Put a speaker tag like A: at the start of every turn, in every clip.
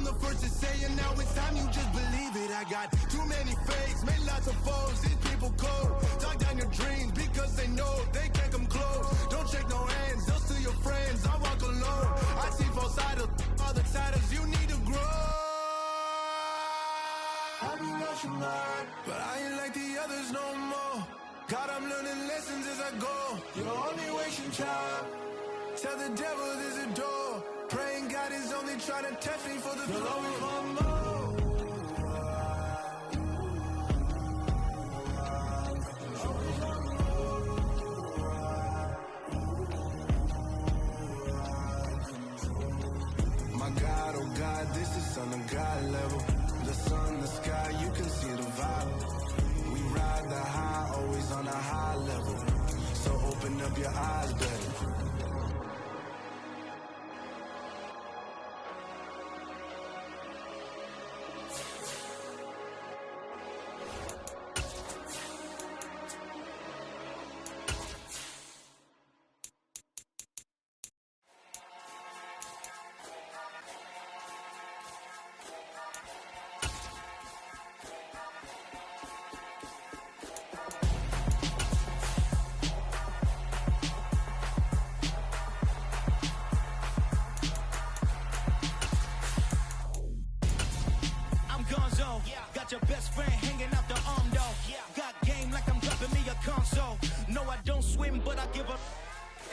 A: I'm the first to say it, now it's time you just believe it. I got too many fakes, made lots of foes. These people cold. Talk down your dreams because they know they can't come close. Don't shake no hands, they'll steal your friends. I walk alone. I see false idols, all the titles you need to grow. I've been rushing hard, but I ain't like the others no more. God, I'm learning lessons as I go. You're only wasting time. Tell the devil there's a door. Praying God is only trying to test me for the throne. You'll always want more. My God, oh God, this is on a God level. The sun, the sky, you can see the vibe. We ride the high, always on a high level. So open up your eyes better.
B: Got your best friend hanging out the arm though. Got game like I'm dropping me a console. No, I don't swim, but I give a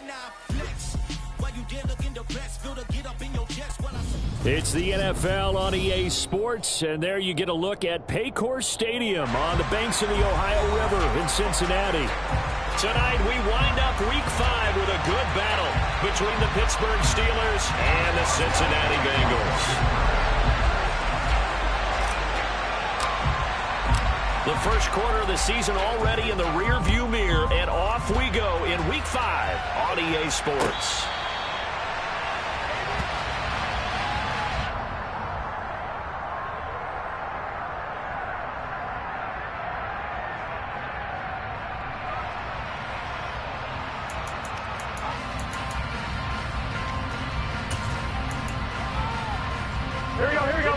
B: now flex. While you dare look in the breast, feel the get up in your chest while I.
C: It's the NFL on EA Sports, and there you get a look at Paycor Stadium on the banks of the Ohio River in Cincinnati. Tonight we wind up Week 5 with a good battle between the Pittsburgh Steelers and the Cincinnati Bengals. The first quarter of the season already in the rear-view mirror, and off we go in Week 5 on EA Sports.
D: Here we go.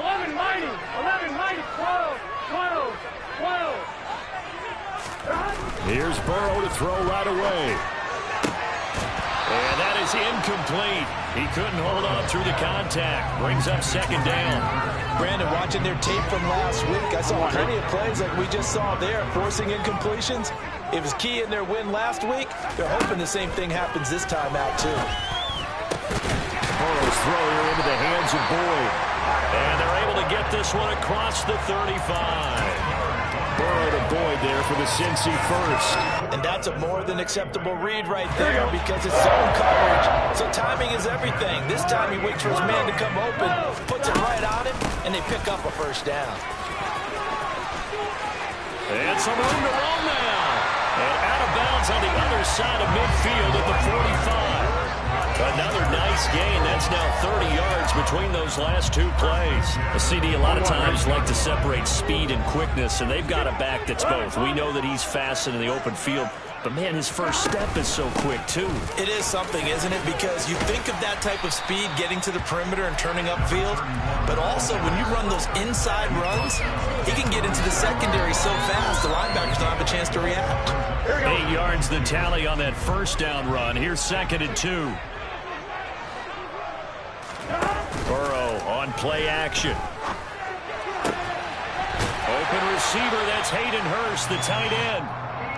D: 11 mighty, 12.
C: Here's Burrow to throw right away. And that is incomplete. He couldn't hold on through the contact. Brings up second down.
E: Brandon, watching their tape from last week, I saw plenty of plays like we just saw there, forcing incompletions. It was key in their win last week. They're hoping the same thing happens this time out, too.
C: Burrow's throw here into the hands of Boyd. And they're able to get this one across the 35. Burrow to Boyd there for the Cincy first.
E: And that's a more than acceptable read right there because it's zone coverage. So timing is everything. This time he waits for his man to come open, puts it right on him, and they pick up a first down.
C: And some room to roam now. And out of bounds on the other side of midfield at the 45. Another nice gain. That's now 30 yards between those last two plays. A CD a lot of times like to separate speed and quickness, and they've got a back that's both. We know that he's fast in the open field, but, man, his first step is so quick, too.
E: It is something, isn't it? Because you think of that type of speed getting to the perimeter and turning upfield, but also when you run those inside runs, he can get into the secondary so fast the linebackers don't have a chance to react.
C: 8 yards the tally on that first down run. Here's 2nd and 2. Burrow on play action. Open receiver, that's Hayden Hurst, the tight end.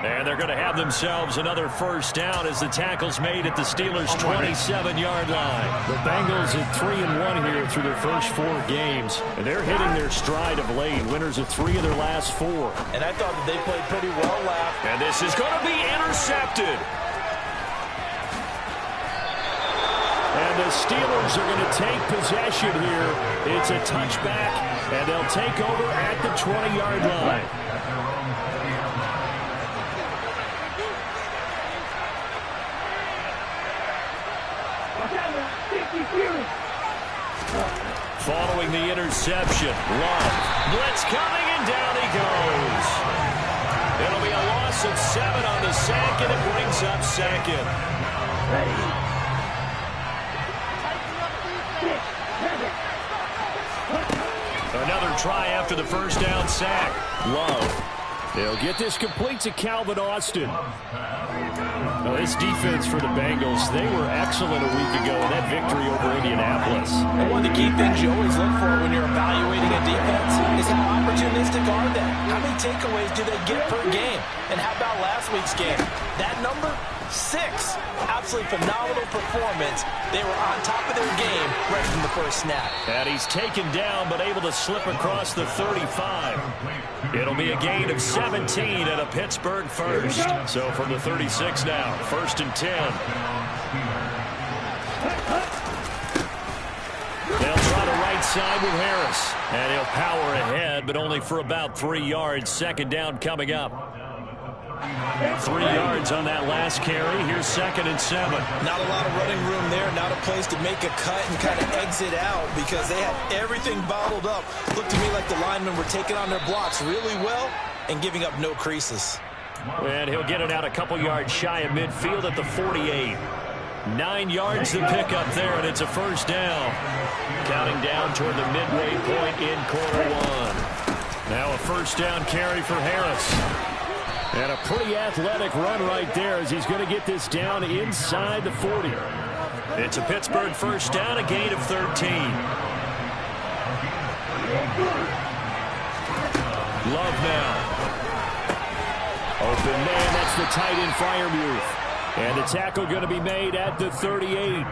C: And they're going to have themselves another first down as the tackle's made at the Steelers' 27-yard line. The Bengals at 3-1 here through their first 4 games. And they're hitting their stride of late, winners of 3 of their last 4.
E: And I thought that they played pretty well last.
C: And this is going to be intercepted. And the Steelers are going to take possession here. It's a touchback, and they'll take over at the 20-yard line. Following the interception, Love. Blitz coming, and down he goes. It'll be a loss of 7 on the sack, and it brings up 2nd. try after the first down sack. Love. They'll get this complete to Calvin Austin. Now, this defense for the Bengals, they were excellent a week ago in that victory over Indianapolis.
E: And one of the key things you always look for when you're evaluating a defense is how opportunistic are they? How many takeaways do they get per game? And how about last week's game? That number? 6. Absolutely phenomenal performance. They were on top of their game right from the first snap.
C: And he's taken down but able to slip across the 35. It'll be a gain of 17 and a Pittsburgh first. So from the 36 now, 1st and 10. They'll try the right side with Harris. And he'll power ahead, but only for about 3 yards. 2nd down coming up. 3 yards on that last carry. Here's 2nd and 7.
E: Not a lot of running room there. Not a place to make a cut and kind of exit out because they had everything bottled up. Looked to me like the linemen were taking on their blocks really well and giving up no creases.
C: And he'll get it out a couple yards shy of midfield at the 48. 9 yards to pick up there, and it's a 1st down. Counting down toward the midway point in quarter 1. Now a 1st down carry for Harris. And a pretty athletic run right there as he's going to get this down inside the 40. It's a Pittsburgh 1st down, a gain of 13. Love now. Open man, that's the tight end Freiermuth. And the tackle going to be made at the 38.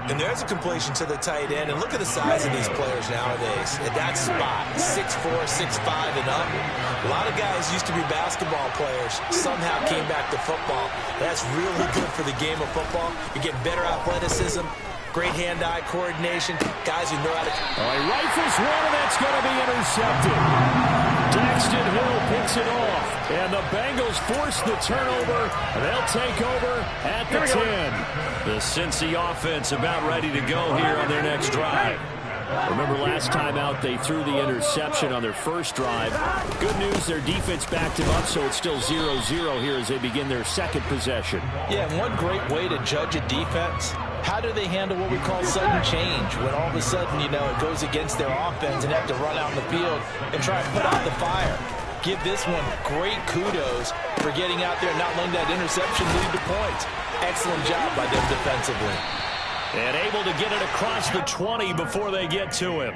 E: And there's a completion to the tight end. And look at the size of these players nowadays. At that spot, 6'4", 6'5", and up. A lot of guys used to be basketball players. Somehow came back to football. That's really good for the game of football. You get better athleticism, great hand-eye coordination. Guys who know how to...
C: All right, rifles one, and that's going to be intercepted. Daxton Hill picks it off. And the Bengals force the turnover. They'll take over at the 10. The Cincy offense about ready to go here on their next drive. Remember last time out they threw the interception on their first drive. Good news, their defense backed him up, so it's still 0-0 here as they begin their 2nd possession.
E: Yeah, and one great way to judge a defense, how do they handle what we call sudden change? When all of a sudden, you know, it goes against their offense and have to run out in the field and try and put out the fire. Give this one great kudos for getting out there and not letting that interception lead to points. Excellent job by them defensively.
C: And able to get it across the 20 before they get to him.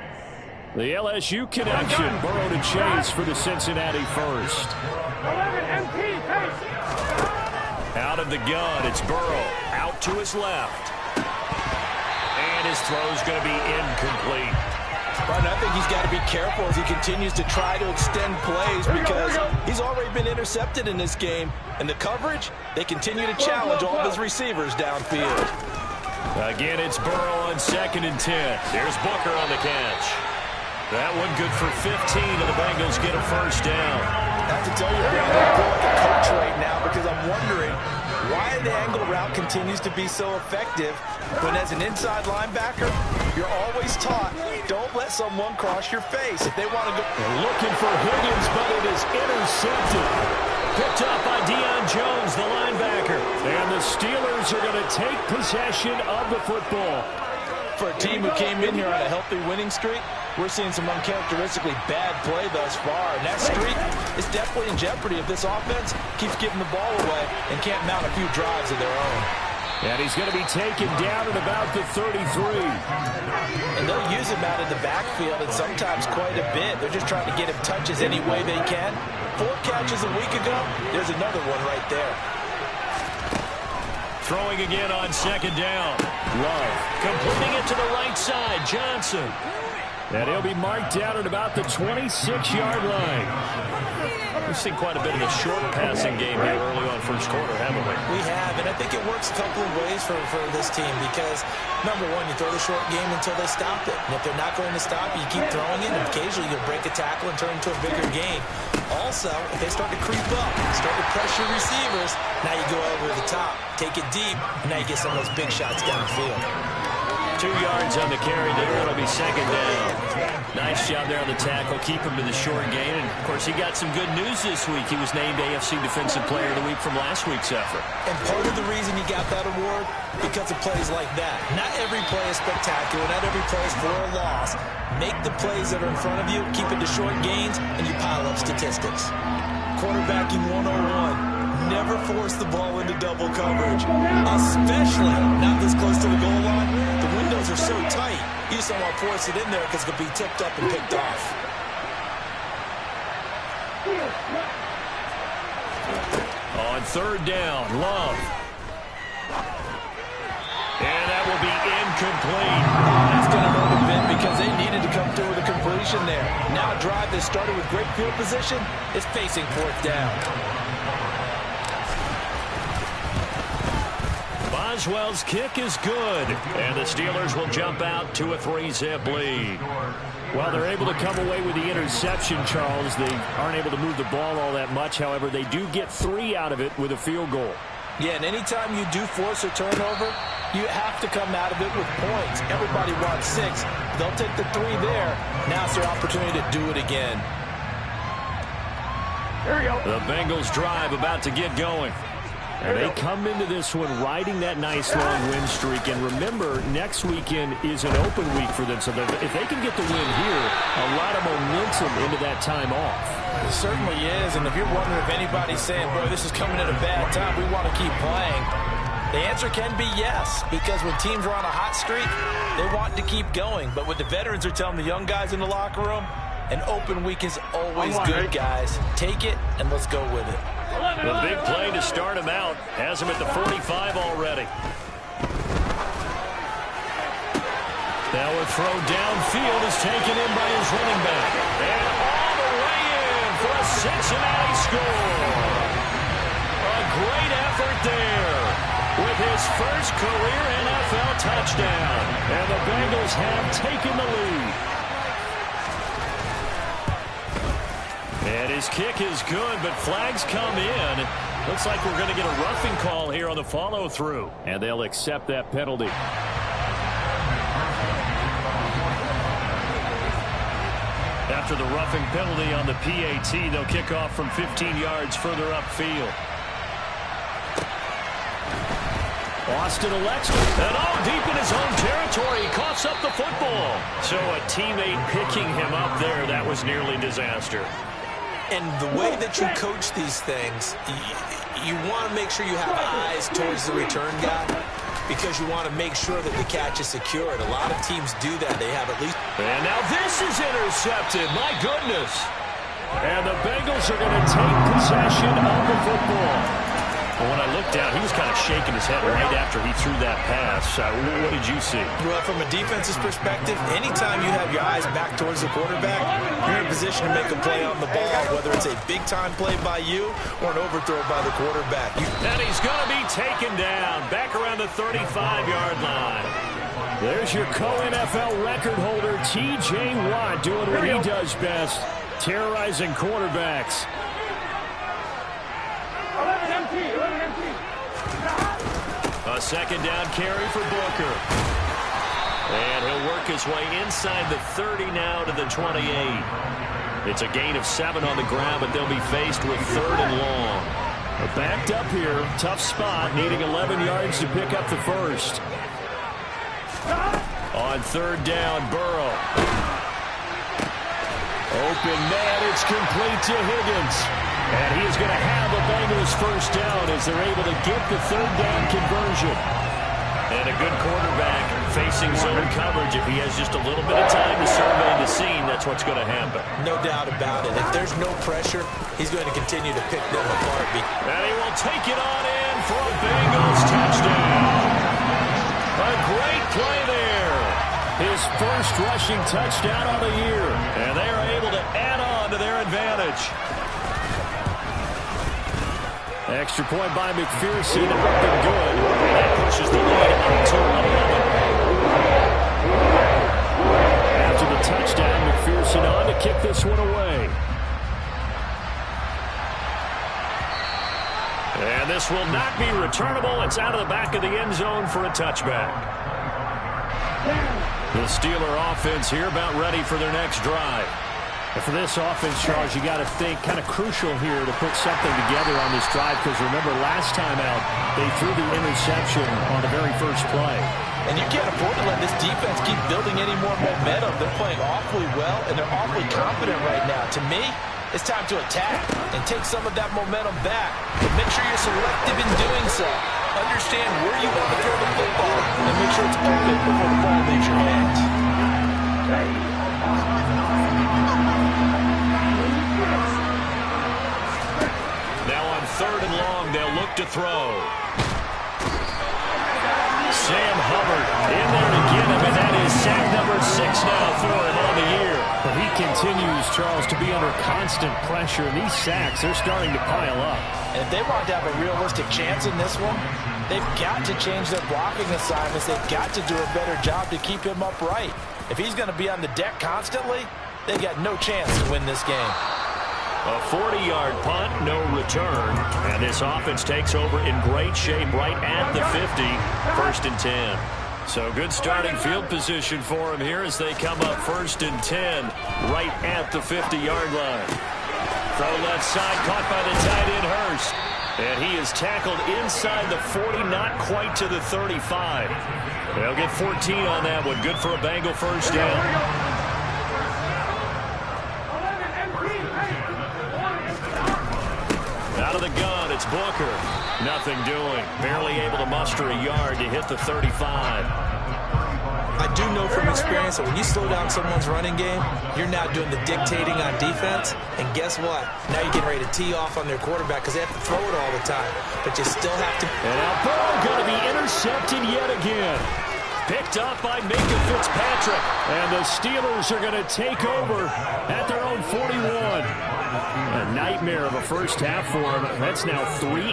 C: The LSU connection, Burrow to Chase for the Cincinnati first.
D: 11 MP, pace.
C: Out of the gun, it's Burrow. Out to his left. And his throw's going to be incomplete.
E: But I think he's got to be careful as he continues to try to extend plays because he's already been intercepted in this game. And the coverage, they continue to challenge all of his receivers downfield.
C: Again, it's Burrow on 2nd and 10. There's Booker on the catch. That one good for 15, and the Bengals get a 1st down.
E: I have to tell you, Brad, I feel like a coach right now because I'm wondering why the angle route continues to be so effective when as an inside linebacker, you're always taught, don't let someone cross your face. If they want to go...
C: They're looking for Higgins, but it is intercepted. Picked up by Deion Jones, the linebacker. And the Steelers are going to take possession of the football.
E: For a team who came in here on a healthy winning streak, we're seeing some uncharacteristically bad play thus far. And that streak is definitely in jeopardy if this offense keeps giving the ball away and can't mount a few drives of their own.
C: And he's going to be taken down at about the 33.
E: And they'll use him out of the backfield and sometimes quite a bit. They're just trying to get him touches any way they can. 4 catches a week ago. There's another one right there.
C: Throwing again on 2nd down. Love completing it to the right side. Johnson. And he'll be marked down at about the 26-yard line. We've seen quite a bit of a short passing game here early on first quarter, haven't we?
E: We have, and I think it works a couple of ways for this team because, number one, you throw the short game until they stop it. And if they're not going to stop it, you keep throwing it, and occasionally you'll break a tackle and turn into a bigger gain. Also, if they start to creep up, start to pressure receivers, now you go over the top, take it deep, and now you get some of those big shots down the field.
C: 2 yards on the carry there. It'll be second down. Nice job there on the tackle. Keep him to the short gain. And, of course, he got some good news this week. He was named AFC Defensive Player of the Week from last week's effort.
E: And part of the reason he got that award, because of plays like that. Not every play is spectacular. Not every play is for a loss. Make the plays that are in front of you, keep it to short gains, and you pile up statistics. Quarterbacking 101. Never force the ball into double coverage, especially not this close to the goal line. The windows are so tight, you just don't want to force it in there because it could be tipped up and picked off.
C: On third down, Love. And that will be incomplete.
E: That's going to hurt a bit because they needed to come through with a completion there. Now a drive that started with great field position is facing fourth down.
C: Boswell's kick is good, and the Steelers will jump out to a 3-zip lead. Well, they're able to come away with the interception, Charles. They aren't able to move the ball all that much. However, they do get 3 out of it with a field goal.
E: Yeah, and anytime you do force a turnover, you have to come out of it with points. Everybody wants 6. They'll take the 3 there. Now it's their opportunity to do it again.
D: Here we go.
C: The Bengals drive about to get going. And they come into this one riding that nice long win streak. And remember, next weekend is an open week for them. So if they can get the win here, a lot of momentum into that time off.
E: It certainly is. And if you're wondering if anybody's saying, boy, this is coming at a bad time, we want to keep playing, the answer can be yes. Because when teams are on a hot streak, they want to keep going. But what the veterans are telling the young guys in the locker room, an open week is always good, guys. Take it, and let's go with it.
C: The big play to start him out has him at the 45 already. Now a throw downfield is taken in by his running back. And all the way in for a Cincinnati score. A great effort there with his first career NFL touchdown. And the Bengals have taken the lead. And his kick is good, but flags come in. Looks like we're going to get a roughing call here on the follow-through. And they'll accept that penalty. After the roughing penalty on the PAT, they'll kick off from 15 yards further upfield. Austin elects to, and all deep in his own territory. He coughs up the football. So a teammate picking him up there, that was nearly disaster.
E: And the way that you coach these things, you want to make sure you have eyes towards the return guy because you want to make sure that the catch is secured. A lot of teams do that. They have at least.
C: And now this is intercepted. My goodness. And the Bengals are going to take possession of the football. Well, when I looked down, he was kind of shaking his head right after he threw that pass. What did you see?
E: Well, from a defense's perspective, anytime you have your eyes back towards the quarterback, you're in a position to make a play on the ball, whether it's a big-time play by you or an overthrow by the quarterback.
C: And he's going to be taken down back around the 35-yard line. There's your co-NFL record holder, T.J. Watt, doing what he does best, terrorizing quarterbacks.
D: 11 empty.
C: A second down carry for Booker. And he'll work his way inside the 30 now to the 28. It's a gain of 7 on the ground, but they'll be faced with 3rd and long. They're backed up here. Tough spot, needing 11 yards to pick up the first. On 3rd down, Burrow. Open man, it's complete to Higgins. And he is going to have a Bengals first down as they're able to get the 3rd down conversion. And a good quarterback facing zone coverage. If he has just a little bit of time to survey the scene, that's what's going to happen.
E: No doubt about it. If there's no pressure, he's going to continue to pick them apart.
C: And he will take it on in for a Bengals touchdown. A great play there. His first rushing touchdown of the year. And they are able to add on to their advantage. Extra point by McPherson, up and good. And that pushes the lead up to 11. After the touchdown, McPherson on to kick this one away. And this will not be returnable. It's out of the back of the end zone for a touchback. The Steeler offense here about ready for their next drive.
F: And for this offense, Charles, you got to think kind of crucial here to put something together on this drive, because remember last time out they threw the interception on the very first play.
E: And you can't afford to let this defense keep building any more momentum. They're playing awfully well, and they're awfully confident right now. To me, it's time to attack and take some of that momentum back. But make sure you're selective in doing so. Understand where you want to throw the football, and make sure it's open before the ball leaves your hands.
C: Now on 3rd and long, they'll look to throw. Sam Hubbard in there to get him, and that is sack number 6 now for him on the year.
F: But he continues, Charles, to be under constant pressure, and these sacks, they're starting to pile up.
E: And if they want to have a realistic chance in this one, they've got to change their blocking assignments. They've got to do a better job to keep him upright. If he's going to be on the deck constantly, they've got no chance to win this game.
C: A 40-yard punt, no return. And this offense takes over in great shape right at the 50, 1st and 10. So good starting field position for him here as they come up 1st and 10 right at the 50-yard line. Throw left side, caught by the tight end Hurst. And he is tackled inside the 40, not quite to the 35. They'll get 14 on that one. Good for a Bengal first down. Out of the gun, it's Booker. Nothing doing. Barely able to muster a yard to hit the 35.
E: I do know from experience that when you slow down someone's running game, you're now doing the dictating on defense. And guess what? Now you're getting ready to tee off on their quarterback because they have to throw it all the time. But you still have to.
C: And now ball going to be intercepted yet again. Picked up by Minka Fitzpatrick. And the Steelers are going to take over at their own 41. A nightmare of a first half for him. That's now 3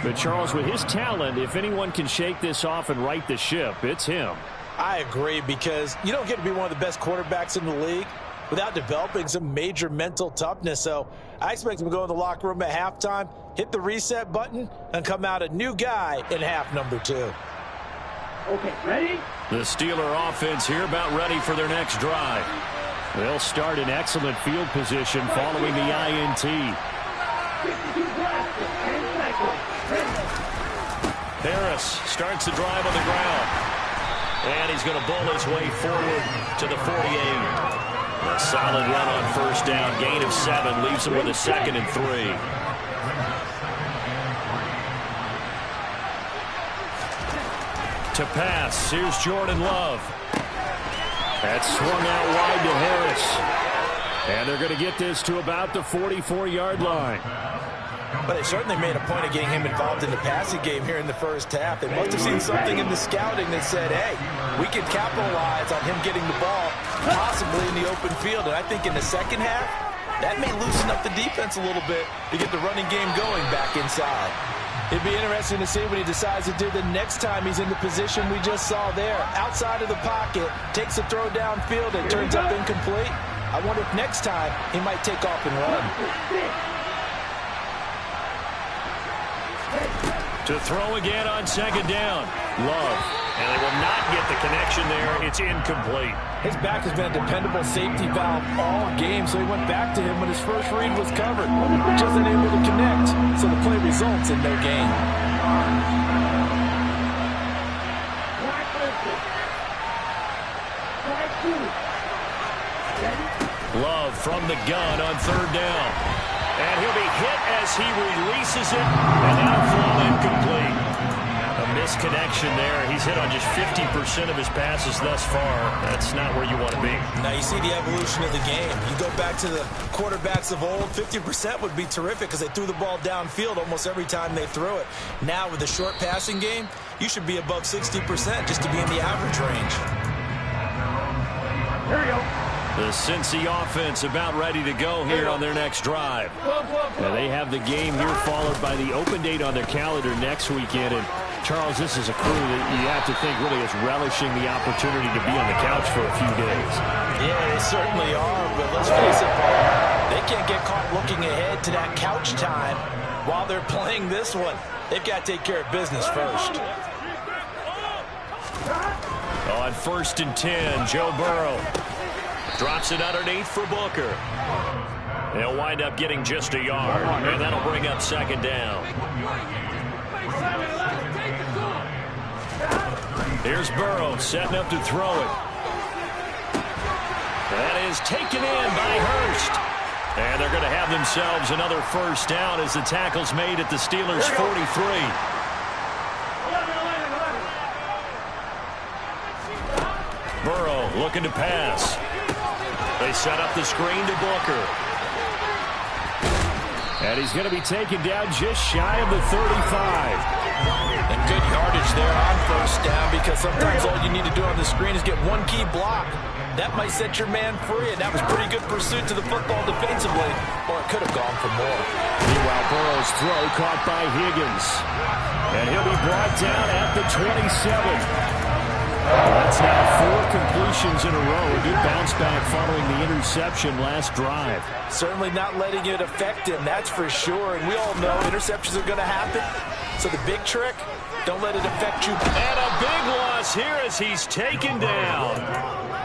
C: But Charles, with his talent, if anyone can shake this off and right the ship, it's him.
E: I agree, because you don't get to be one of the best quarterbacks in the league without developing some major mental toughness. So I expect him to go in the locker room at halftime, hit the reset button, and come out a new guy in half number 2.
D: Okay, ready?
C: The Steeler offense here about ready for their next drive. They'll start in excellent field position following the INT. Harris starts the drive on the ground. And he's going to bowl his way forward to the 48. A solid run on first down. Gain of 7 leaves him with a 2nd and 3. To pass, here's Jordan Love. That's swung out wide to Harris. And they're going to get this to about the 44-yard line.
E: But they certainly made a point of getting him involved in the passing game here in the first half. They must have seen something in the scouting that said, hey, we can capitalize on him getting the ball, possibly in the open field. And I think in the second half, that may loosen up the defense a little bit to get the running game going back inside. It'd be interesting to see what he decides to do the next time he's in the position we just saw there. Outside of the pocket, takes a throw downfield, and turns up incomplete. I wonder if next time he might take off and run.
C: To throw again on 2nd down. Love. And they will not get the connection there. It's incomplete.
E: His back has been a dependable safety valve all game, so he went back to him when his first read was covered. Just unable to connect, so the play results in no gain.
C: Love from the gun on 3rd down. And he'll be hit as he releases it, and that'll fall incomplete. A Misconnection there. He's hit on just 50% of his passes thus far. That's not where you want to be.
E: Now you see the evolution of the game. You go back to the quarterbacks of old, 50% would be terrific because they threw the ball downfield almost every time they threw it. Now with the short passing game, you should be above 60% just to be in the average range.
D: Here we go.
C: The Cincy offense about ready to go here on their next drive.
F: Now they have the game here followed by the open date on their calendar next weekend. And Charles, this is a crew that you have to think really is relishing the opportunity to be on the couch for a few days.
E: Yeah, they certainly are, but let's face it, Paul, they can't get caught looking ahead to that couch time while they're playing this one. They've got to take care of business first.
C: On 1st and 10, Joe Burrow drops it underneath for Booker. They'll wind up getting just a yard, and that'll bring up 2nd down. Here's Burrow setting up to throw it. That is taken in by Hurst. And they're going to have themselves another 1st down as the tackle's made at the Steelers' 43. Burrow looking to pass. They set up the screen to Booker.
F: And he's going to be taken down just shy of the 35.
E: And good yardage there on 1st down because sometimes all you need to do on the screen is get one key block. That might set your man free, and that was pretty good pursuit to the football defensively, or it could have gone for more.
F: Meanwhile, Burrow's throw caught by Higgins. And he'll be brought down at the 27. That's now 4 completions in a row. A good bounce back following the interception last drive.
E: Certainly not letting it affect him, that's for sure. And we all know interceptions are going to happen. So the big trick, don't let it affect you.
C: And a big loss here as he's taken down.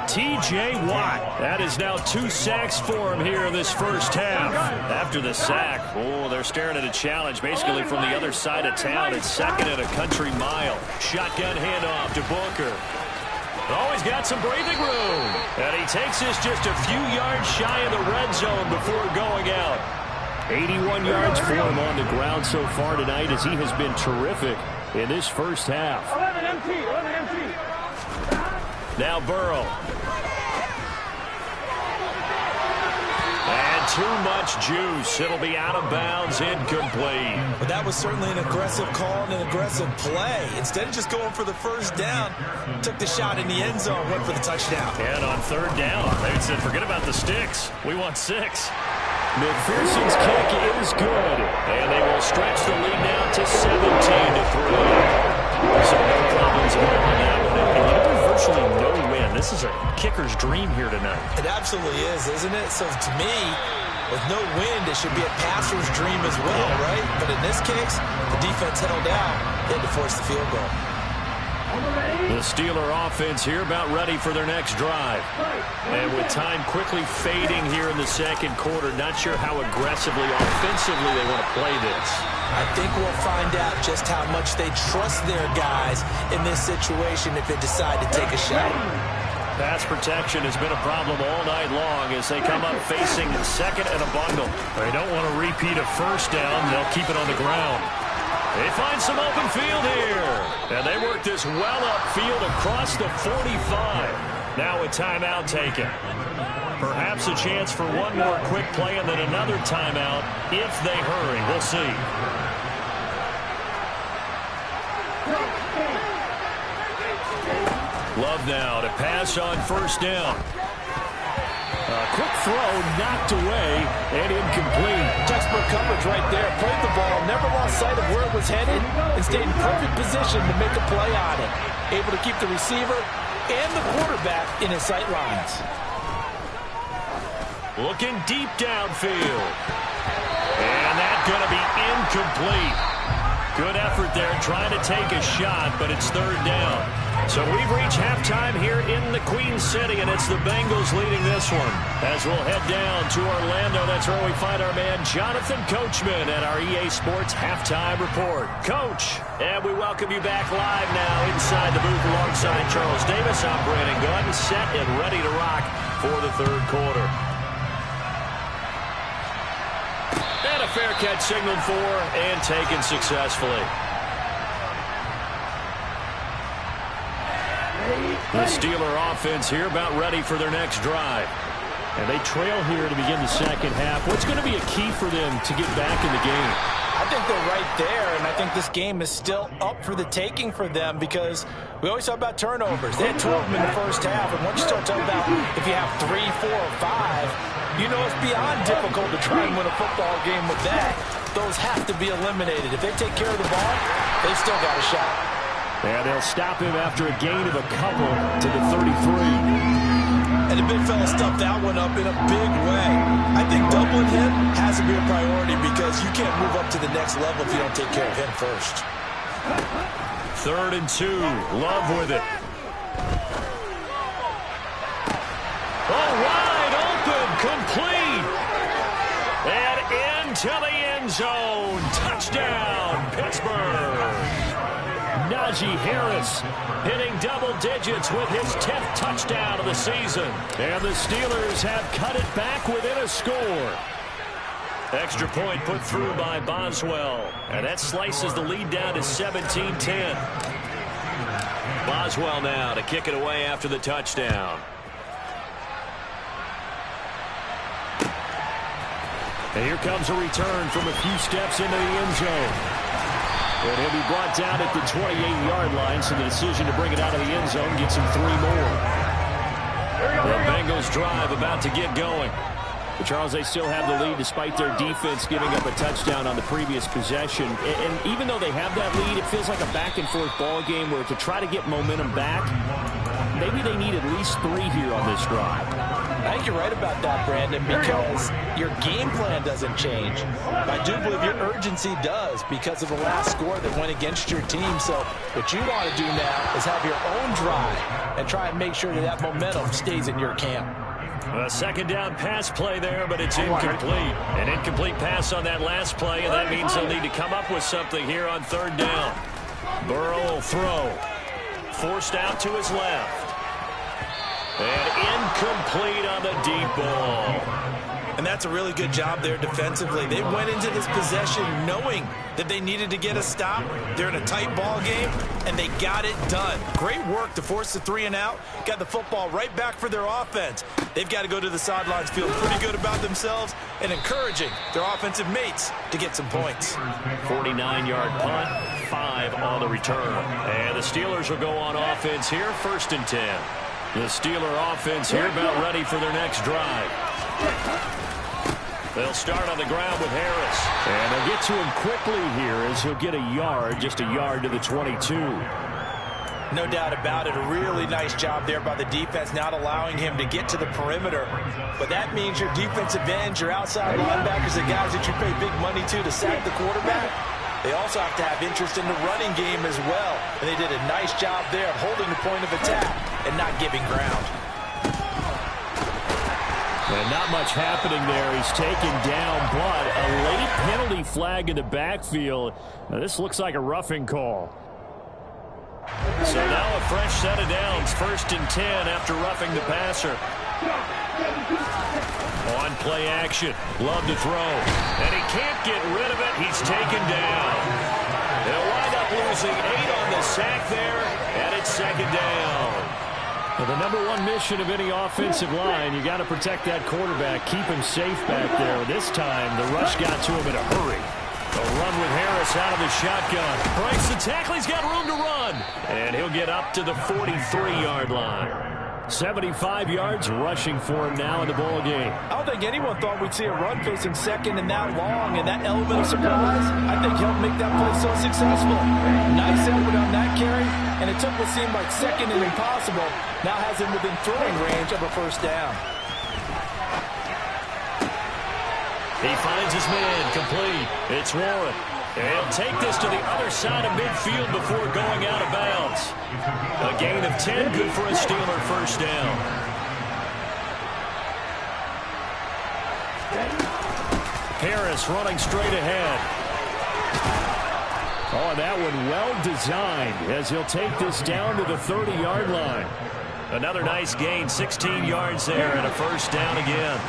C: T.J. Watt. That is now 2 sacks for him here in this 1st half. After the sack, they're staring at a challenge basically from the other side of town. It's 2nd and a country mile. Shotgun handoff to Booker. Oh, he's got some breathing room. And he takes this just a few yards shy of the red zone before going out.
F: 81 yards for him on the ground so far tonight as he has been terrific in this 1st half.
D: 11 empty.
C: Now Burrow. And too much juice. It'll be out of bounds, incomplete.
E: But that was certainly an aggressive call and an aggressive play. Instead of just going for the 1st down, took the shot in the end zone, went for the touchdown.
C: And on 3rd down, they said, forget about the sticks. We want 6.
F: McPherson's kick is good.
C: And they will stretch the lead now to 17-3. So no problems at all on that one. And there's virtually no win. This is a kicker's dream here tonight.
E: It absolutely is, isn't it? So to me, with no wind, it should be a passer's dream as well, right? But in this case, the defense held out. They had to force the field goal.
C: The Steeler offense here about ready for their next drive. And with time quickly fading here in the 2nd quarter, not sure how aggressively, offensively they want to play this.
E: I think we'll find out just how much they trust their guys in this situation if they decide to take a shot.
C: Pass protection has been a problem all night long as they come up facing 2nd and a bundle. They don't want to repeat a 1st down. They'll keep it on the ground. They find some open field here. And they work this well upfield across the 45. Now a timeout taken. Perhaps a chance for one more quick play and then another timeout if they hurry. We'll see. Love now to pass on 1st down.
F: A quick throw knocked away and incomplete.
E: Textbook coverage right there. Played the ball, never lost sight of where it was headed, and stayed in perfect position to make a play on it. Able to keep the receiver and the quarterback in his sight lines.
C: Looking deep downfield. And that's going to be incomplete. Good effort there trying to take a shot, but it's 3rd down. So we've reached halftime here in the Queen City, and it's the Bengals leading this one. As we'll head down to Orlando, that's where we find our man Jonathan Coachman at our EA Sports Halftime Report. Coach, and we welcome you back live now inside the booth alongside Charles Davis. I'm Brandon Gunn, set and ready to rock for the 3rd quarter. And a fair catch signaled for and taken successfully. The Steeler offense here about ready for their next drive.
F: And they trail here to begin the second half. What's going to be a key for them to get back in the game?
E: I think they're right there, and I think this game is still up for the taking for them because we always talk about turnovers. They had 2 of them in the first half, and once you start talking about if you have 3, 4, or 5, you know it's beyond difficult to try and win a football game with that. Those have to be eliminated. If they take care of the ball, they've still got a shot.
F: And they'll stop him after a gain of a couple to the 33.
E: And the big fella stuffed that one up in a big way. I think doubling him has to be a priority because you can't move up to the next level if you don't take care of him first.
C: 3rd and 2. Love with it. Oh, wide open. Complete. And into the end zone. Touchdown, Pittsburgh. Najee Harris hitting double digits with his 10th touchdown of the season. And the Steelers have cut it back within a score. Extra point put through by Boswell. And that slices the lead down to 17-10. Boswell now to kick it away after the touchdown. And here comes a return from a few steps into the end zone. And he'll be brought down at the 28-yard line, so the decision to bring it out of the end zone gets him 3 more. The Bengals drive about to get going. But Charles, they still have the lead despite their defense giving up a touchdown on the previous possession. And even though they have that lead, it feels like a back-and-forth ball game where to try to get momentum back, maybe they need at least 3 here on this drive.
E: I think you're right about that, Brandon, because your game plan doesn't change. I do believe your urgency does because of the last score that went against your team. So what you want to do now is have your own drive and try and make sure that that momentum stays in your camp.
C: A 2nd down pass play there, but it's incomplete. An incomplete pass on that last play, and that means they'll need to come up with something here on 3rd down. Burrow will throw. Forced out to his left. And incomplete on the deep ball.
E: And that's a really good job there defensively. They went into this possession knowing that they needed to get a stop. They're in a tight ball game, and they got it done. Great work to force the 3 and out. Got the football right back for their offense. They've got to go to the sidelines feeling pretty good about themselves and encouraging their offensive mates to get some points.
C: 49-yard punt, 5 on the return. And the Steelers will go on offense here, 1st and 10. The Steeler offense here about ready for their next drive. They'll start on the ground with Harris.
F: And they'll get to him quickly here as he'll get a yard, just a yard to the 22.
E: No doubt about it. A really nice job there by the defense, not allowing him to get to the perimeter. But that means your defensive ends, your outside linebackers, the guys that you pay big money to sack the quarterback, they also have to have interest in the running game as well. And they did a nice job there of holding the point of attack and not giving ground.
F: And not much happening there. He's taken down, but a late penalty flag in the backfield. Now, this looks like a roughing call.
C: So now a fresh set of downs, 1st and 10 after roughing the passer. On play action, Love to throw, and he can't get rid of it. He's taken down. They'll wind up losing 8 on the sack there, and it's 2nd down.
F: Well, the #1 mission of any offensive line, you got to protect that quarterback, keep him safe back there. This time, the rush got to him in a hurry.
C: A run with Harris out of the shotgun. Breaks the tackle. He's got room to run. And he'll get up to the 43-yard line.
F: 75 yards rushing for him now in the ball game.
E: I don't think anyone thought we'd see a run facing 2nd and that long, and that element of surprise, I think, helped make that play so successful. Nice effort on that carry, and it took what seemed like 2nd and impossible, now has him within throwing range of a 1st down.
C: He finds his man complete. It's Warren. And he'll take this to the other side of midfield before going out of bounds. A gain of 10, good for a Steeler 1st down. Harris running straight ahead.
F: Oh, that one well designed as he'll take this down to the 30-yard line.
C: Another nice gain, 16 yards there and a 1st down again.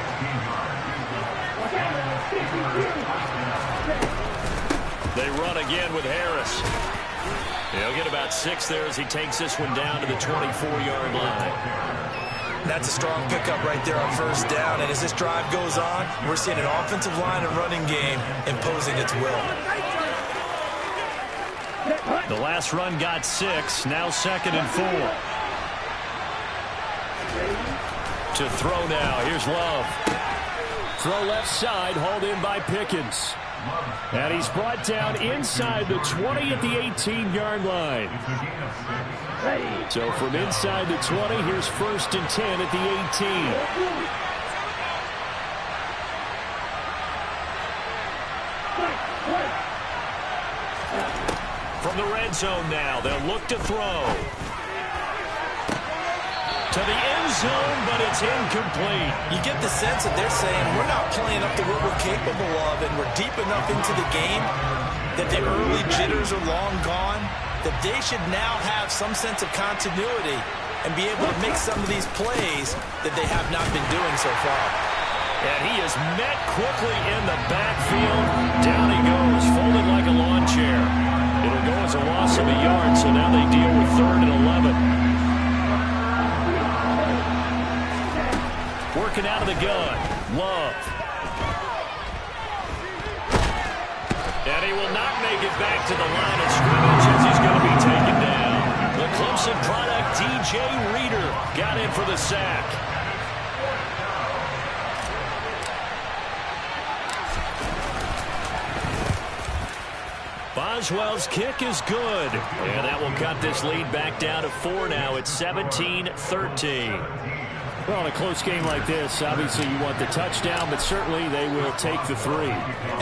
C: They run again with Harris. He'll get about 6 there as he takes this one down to the 24-yard line.
E: That's a strong pickup right there on first down. And as this drive goes on, we're seeing an offensive line and running game imposing its will.
C: The last run got 6. Now 2nd and 4. To throw now. Here's Love. Throw left side, hauled in by Pickens. And he's brought down inside the 20 at the 18-yard line. So from inside the 20, here's 1st and 10 at the 18. From the red zone now, they'll look to throw. To the end zone, but it's incomplete.
E: You get the sense that they're saying we're not playing up to what we're capable of, and we're deep enough into the game that the early jitters are long gone, that they should now have some sense of continuity and be able to make some of these plays that they have not been doing so far.
C: And he is met quickly in the backfield. Down he goes, folded like a lawn chair. It'll go as a loss of a yard, so now they deal with 3rd and 11. Working out of the gun. Love. And he will not make it back to the line of scrimmage as he's going to be taken down. The Clemson product, DJ Reader, got in for the sack. Boswell's kick is good. And that will cut this lead back down to 4 now. It's 17-13. Well, in a close game like this, obviously you want the touchdown, but certainly they will take the 3.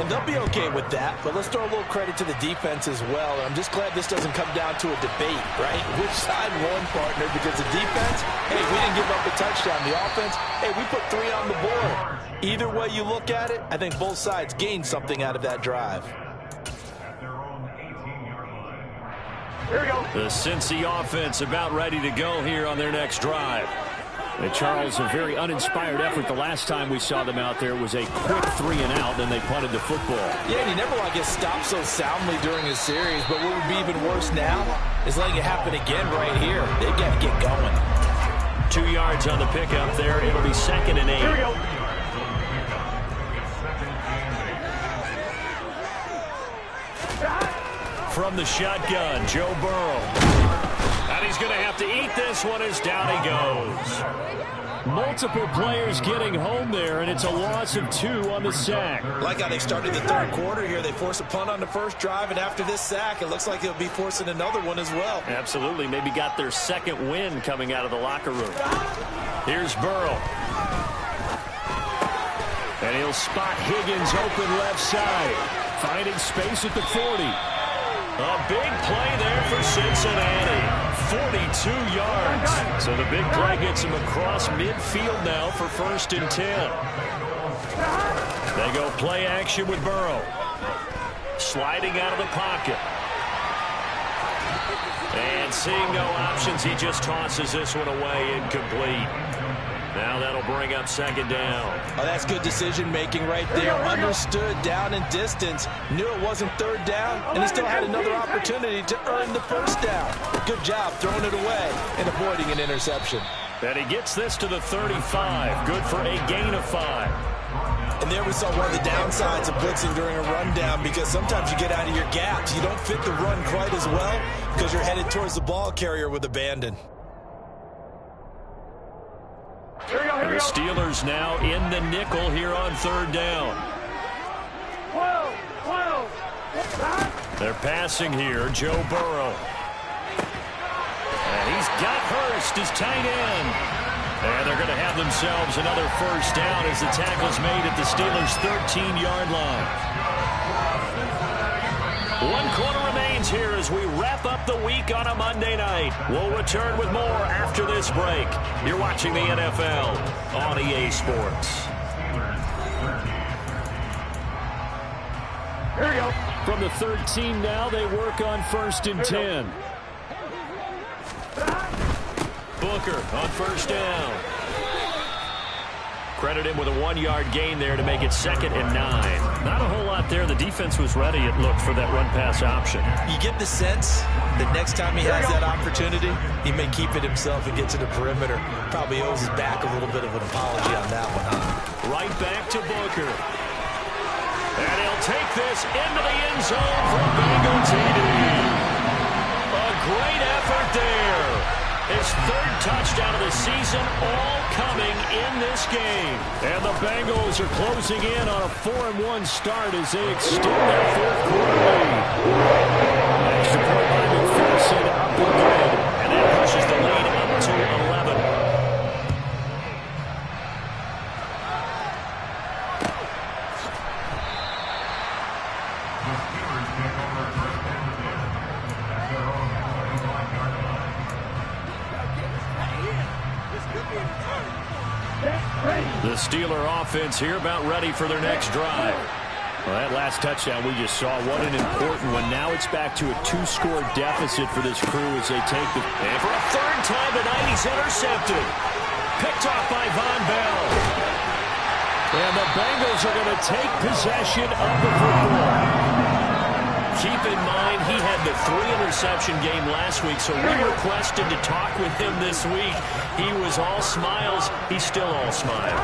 E: And they'll be okay with that, but let's throw a little credit to the defense as well. And I'm just glad this doesn't come down to a debate, right? Which side won, partner? Because the defense, hey, we didn't give up a touchdown. The offense, hey, we put 3 on the board. Either way you look at it, I think both sides gained something out of that drive.
C: Here we go. The Cincy offense about ready to go here on their next drive. And Charles, a very uninspired effort. The last time we saw them out there was a quick 3 and out, then they punted the football.
E: Yeah, and he never gets stopped so soundly during his series, but what would be even worse now is letting it happen again right here. They've got to get going.
C: 2 yards on the pickup there. It'll be 2nd and 8. Here we go. From the shotgun, Joe Burrow. And he's going to have to eat this one as down he goes. Multiple players getting home there, and it's a loss of 2 on the sack.
E: Like how they started the 3rd quarter here. They force a punt on the first drive, and after this sack, it looks like they'll be forcing another one as well.
C: Absolutely. Maybe got their 2nd win coming out of the locker room. Here's Burrow. And he'll spot Higgins open left side. Finding space at the 40. A big play there for Cincinnati. 42 yards. So the big play gets him across midfield now for 1st and 10. They go play action with Burrow. Sliding out of the pocket. And seeing no options, he just tosses this one away, incomplete. Now that'll bring up 2nd down.
E: Oh, that's good decision-making right there. Understood down and distance. Knew it wasn't 3rd down, and he still had another opportunity to earn the 1st down. Good job throwing it away and avoiding an interception.
C: And he gets this to the 35. Good for a gain of 5.
E: And there we saw one of the downsides of blitzing during a rundown, because sometimes you get out of your gaps. You don't fit the run quite as well because you're headed towards the ball carrier with abandon.
C: The Steelers now in the nickel here on 3rd down. They're passing here, Joe Burrow. And he's got Hurst as tight end. And they're going to have themselves another 1st down as the tackle's made at the Steelers' 13-yard line. 1 quarter remains here as we wrap up the week on a Monday night. We'll return with more after this break. You're watching the NFL on EA Sports. Here we go. From the 13 now, they work on 1st and 10. Booker on 1st down. Credit him with a 1-yard gain there to make it 2nd and 9.
F: Not a whole lot there. The defense was ready, it looked, for that run-pass option.
E: You get the sense that next time he has that opportunity, he may keep it himself and get to the perimeter. Probably owes his back a little bit of an apology on that one, huh?
C: Right back to Booker. And he'll take this into the end zone for a Bengal TD. A great effort there. His 3rd touchdown of the season, all coming in this game.
F: And the Bengals are closing in on a 4-1 start as they extend their 4th quarter lead. Extra point by McPherson, up and good.
C: And that pushes the lead up to 11.
F: The Steeler offense here about ready for their next drive. Well, that last touchdown we just saw, what an important one. Now it's back to a 2-score deficit for this crew as they take the...
C: And for a 3rd time tonight, he's intercepted. Picked off by Von Bell.
F: And the Bengals are going to take possession of the football.
C: Keep in mind, he had the 3-interception game last week, so we requested to talk with him this week. He was all smiles. He's still all smiles.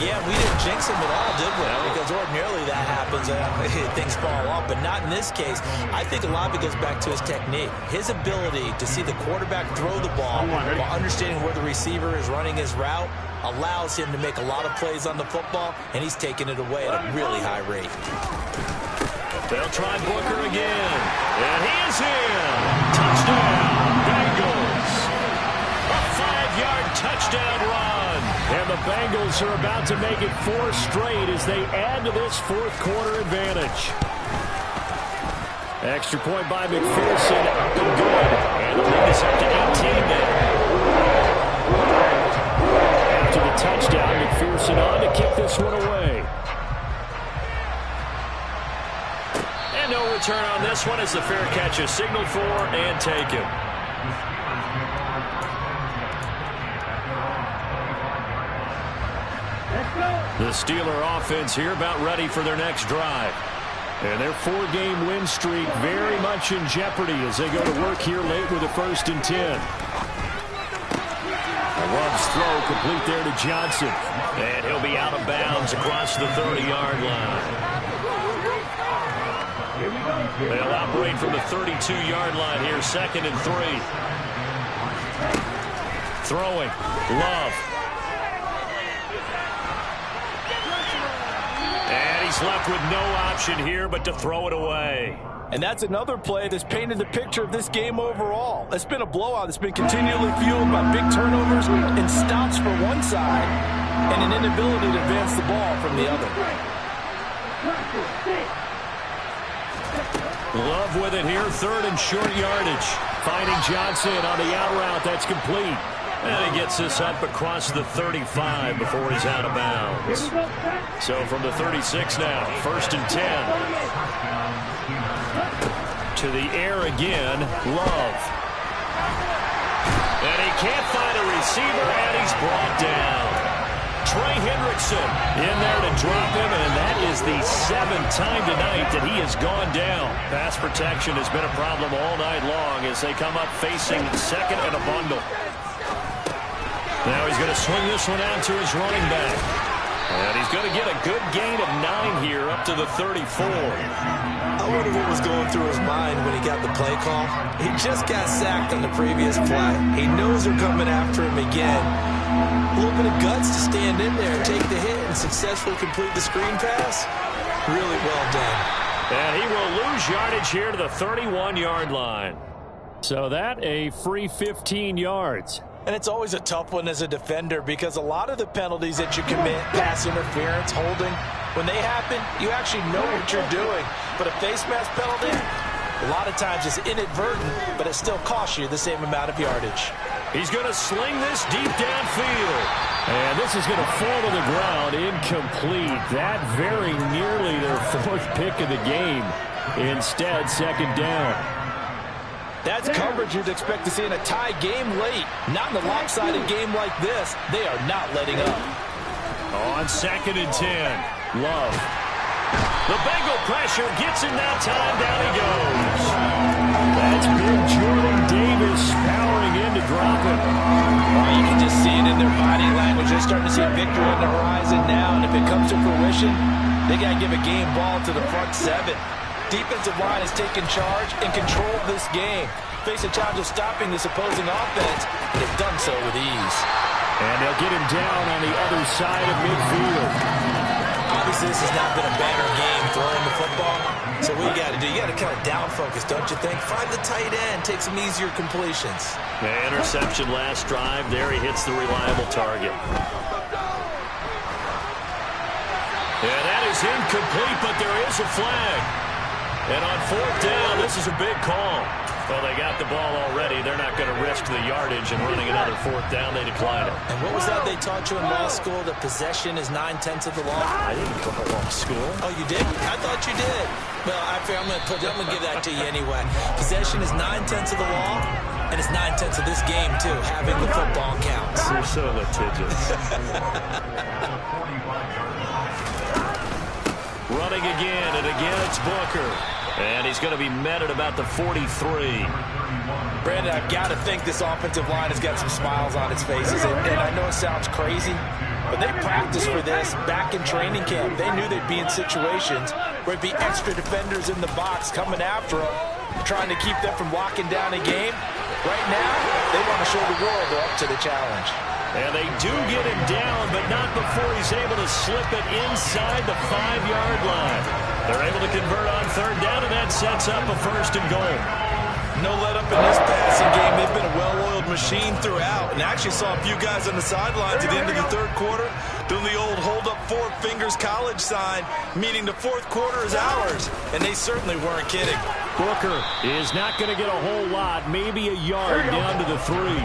E: Yeah, we didn't jinx him at all, did we? Because ordinarily that happens. Things fall off, but not in this case. I think a lot of it goes back to his technique. His ability to see the quarterback throw the ball while understanding where the receiver is running his route allows him to make a lot of plays on the football, and he's taking it away at a really high rate.
C: They'll try Booker again. And he is in. Touchdown, Bengals. A 5-yard touchdown run.
F: And the Bengals are about to make it 4 straight as they add to this 4th quarter advantage. Extra point by McPherson, up and good.
C: And the lead is up to 18 now.
F: After the touchdown, McPherson on to kick this one away.
C: And no return on this one as the fair catch is signaled for and taken.
F: The Steeler offense here about ready for their next drive. And their 4-game win streak very much in jeopardy as they go to work here late with a 1st and 10. Love's throw complete there to Johnson.
C: And he'll be out of bounds across the 30-yard line. They'll operate from the 32-yard line here, 2nd and 3.
F: Throwing. Love.
C: And he's left with no option here but to throw it away.
G: And that's another play that's painted the picture of this game overall. It's been a blowout. It's been continually fueled by big turnovers and stops for one side and an inability to advance the ball from the other.
F: Love with it here, 3rd and short yardage. Finding Johnson on the out route. That's complete.
C: And he gets this up across the 35 before he's out of bounds.
F: So from the 36 now, 1st and 10. To the air again, Love.
C: And he can't find a receiver, and he's brought down. Trey Hendrickson in there to drop him, and that is the 7th time tonight that he has gone down.
F: Pass protection has been a problem all night long as they come up facing 2nd and a bundle.
C: Now he's going to swing this one out to his running back. And he's going to get a good gain of 9 here up to the 34.
E: I wonder what was going through his mind when he got the play call. He just got sacked on the previous play. He knows they're coming after him again. A little bit of guts to stand in there, take the hit, and successfully complete the screen pass. Really well done.
C: And he will lose yardage here to the 31-yard line.
F: So that a free 15 yards.
E: And it's always a tough one as a defender because a lot of the penalties that you commit, pass interference, holding, when they happen, you actually know what you're doing. But a face mask penalty, a lot of times it's inadvertent, but it still costs you the same amount of yardage.
C: He's going to sling this deep downfield.
F: And this is going to fall to the ground, incomplete. That very nearly their 4th pick of the game. Instead, 2nd down.
G: That's coverage you'd expect to see in a tie game late. Not in a lopsided game like this. They are not letting up.
F: On 2nd and 10, Love. The Bengal pressure gets him that time. Down he goes. That's big Jordan Davis powering in to drop it.
G: Oh, you can just see it in their body language. They're starting to see victory on the horizon now, and if it comes to fruition, they got to give a game ball to the front 7. Defensive line has taken charge and control of this game. Face a challenge of stopping this opposing offense, and they've done so with ease.
F: And they'll get him down on the other side of midfield.
E: Obviously, this has not been a banner game throwing the football. So what you got to do, you got to kind of down focus, don't you think? Find the tight end, take some easier completions.
C: The interception last drive. There he hits the reliable target. And that is incomplete, but there is a flag. And on 4th down, this is a big call. Well, they got the ball already. They're not going to risk the yardage and running another 4th down. They decline it.
E: And what was that they taught you in law school? That possession is 9/10 of the law?
C: I didn't go to law school.
E: Oh, you did? I thought you did. Well, I'm going to give that to you anyway. Possession is 9/10 of the law, and it's 9/10 of this game, too. Having the football counts.
C: You're so litigious. Running again, and again it's Booker. And he's going to be met at about the 43.
G: Brandon, I've got to think this offensive line has got some smiles on its faces. And I know it sounds crazy, but they practiced for this back in training camp. They knew they'd be in situations where it'd be extra defenders in the box coming after them, trying to keep them from locking down a game. Right now, they want to show the world they're up to the challenge.
C: And they do get him down, but not before he's able to slip it inside the 5-yard line. They're able to convert on 3rd down, and that sets up a 1st and goal.
G: No let up in this passing game. They've been a well-oiled machine throughout, and actually saw a few guys on the sidelines at the end of the 3rd quarter doing the old hold up 4 fingers college sign, meaning the 4th quarter is ours, and they certainly weren't kidding.
F: Booker is not going to get a whole lot, maybe a yard down to the 3.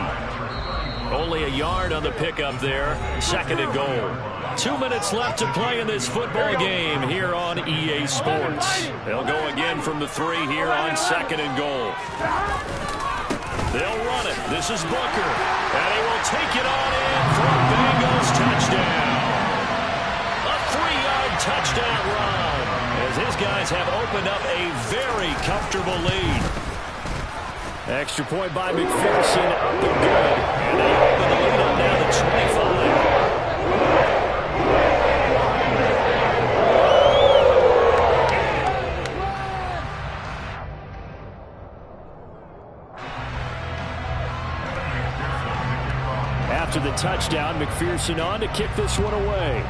C: Only a yard on the pickup there. 2nd and goal. 2 minutes left to play in this football game here on EA Sports. They'll go again from the 3 here on 2nd and goal. They'll run it. This is Booker. And he will take it on in for a Bengals touchdown. A 3-yard touchdown run, as his guys have opened up a very comfortable lead.
F: Extra point by McPherson, up and good.
C: And they open the lead up now to 25.
F: After the touchdown, McPherson on to kick this one away.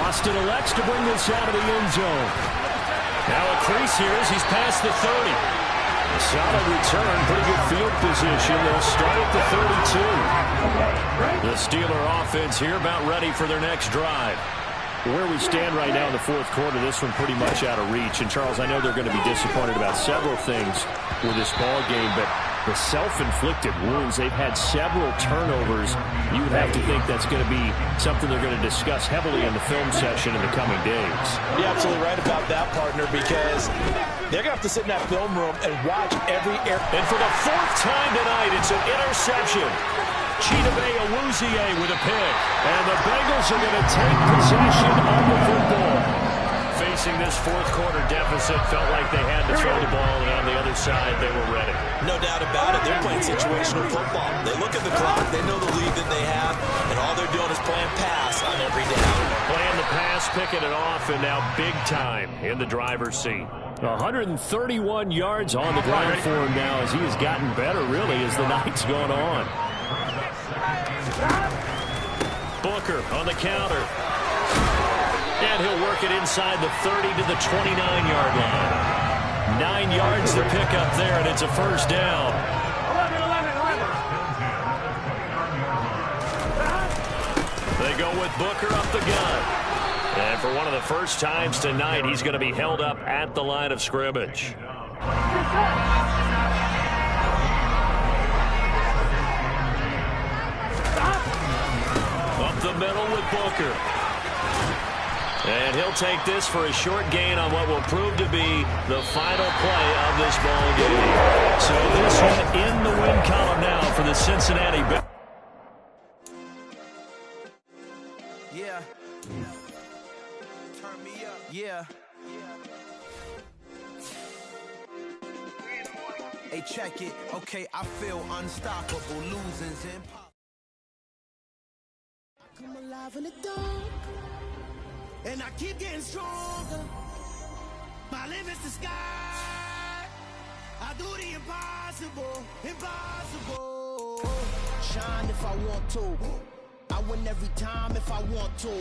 F: Austin elects to bring this out of the end zone.
C: Now a crease here as he's past the 30.
F: Solid return, pretty good field position. They'll start at the 32.
C: The Steeler offense here about ready for their next drive.
F: Where we stand right now in the 4th quarter, this one pretty much out of reach. And, Charles, I know they're going to be disappointed about several things with this ball game, but the self-inflicted wounds, they've had several turnovers. You would have to think that's going to be something they're going to discuss heavily in the film session in the coming days.
G: You're absolutely right about that, partner, because they're going to have to sit in that film room and watch every air.
C: And for the 4th time tonight, it's an interception. Chidobe Awuzie with a pick. And the Bengals are going to take possession of the football. Facing this 4th quarter deficit, felt like they had to throw the ball, and on the other side, they were ready.
E: No doubt about it. They're playing situational football. They look at the clock, they know the lead that they have, and all they're doing is playing pass on every down.
C: Playing the pass, picking it off, and now big time in the driver's seat.
F: 131 yards on the ground for him now as he has gotten better, really, as the night's gone on.
C: Booker on the counter. And he'll work it inside the 30 to the 29-yard line. 9 yards to pick up there, and it's a 1st down. They go with Booker up the gun. And for one of the first times tonight, he's going to be held up at the line of scrimmage. Up the middle with Booker. And he'll take this for a short gain on what will prove to be the final play of this ball game. So this one in the win column now for the Cincinnati Bengals.
B: Yeah. Turn me up. Yeah. Hey, check it. Okay, I feel unstoppable. Losing's impossible. I come alive in the dark. And I keep getting stronger. My limit's the sky. I do the impossible, impossible. Shine if I want to. I win every time if I want to.